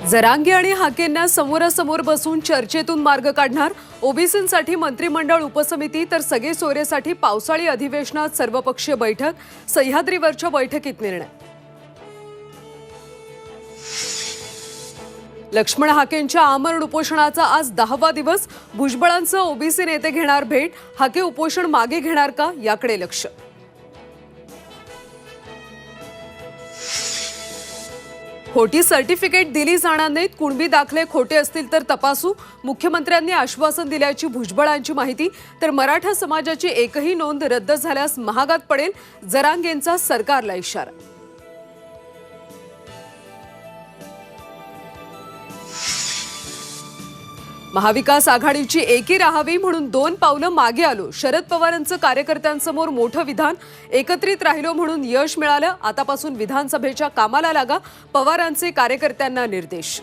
जरांगे आणि हाकेंना समोरासमोर बसून चर्चेतून मार्ग काढणार। ओबीसींसाठी मंत्रिमंडळ उपसमिती तर सगळे सोयरेसाठी पावसाळी अधिवेशनात सर्वपक्षीय बैठक। सह्याद्रीवरच्या बैठकीत निर्णय। लक्ष्मण हाकेंच्या आमरण उपोषणाचा आज 10वा दिवस। भुजबळांचं ओबीसी नेते घेणार भेट। हाके उपोषण मागे घेणार का याकडे लक्ष। खोटी सर्टिफिकेट दिली जाणार नाहीत। कुणबी दाखले खोटे असतील तर तपासू। मुख्यमंत्र्यांनी आश्वासन दिल्याची भुजबळांची माहिती। तर मराठा समाजाची एकही नोंद रद्द झाल्यास महागात पडेल। जरांगेंचा सरकारला इशारा। महाविकास आघाडीची एकी राहावी म्हणून 2 पावलं मागे आलो। शरद पवारांचं कार्यकर्त्यांसमोर मोठं विधान। एकत्रित राहिलो म्हणून यश मिळालं। आतापासून विधानसभेच्या कामाला लागा। पवारांचे कार्यकर्त्यांना निर्देश।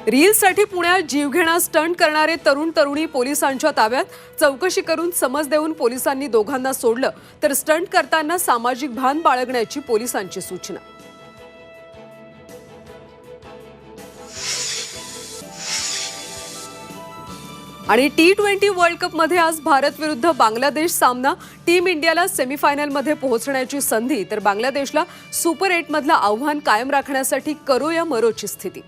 रीलसाठी पुण्यात जीवघेणा स्टंट करणारे तरुण तरुणी पोलिसांच्या ताब्यात। चौकशी करून समज देऊन पोलिसांनी दोघांना सोडलं। तर स्टंट करताना सामाजिक भान बाळगण्याची पोलिसांची सूचना। आणि T20 वर्ल्ड कप मध्ये आज भारत विरुद्ध बांगलादेश सामना। टीम इंडियाला सेमीफायनलमध्ये पोहोचण्याची संधी। तर बांगलादेशला सुपर 8 मधलं आव्हान कायम राखण्यासाठी करो या मरोची स्थिती।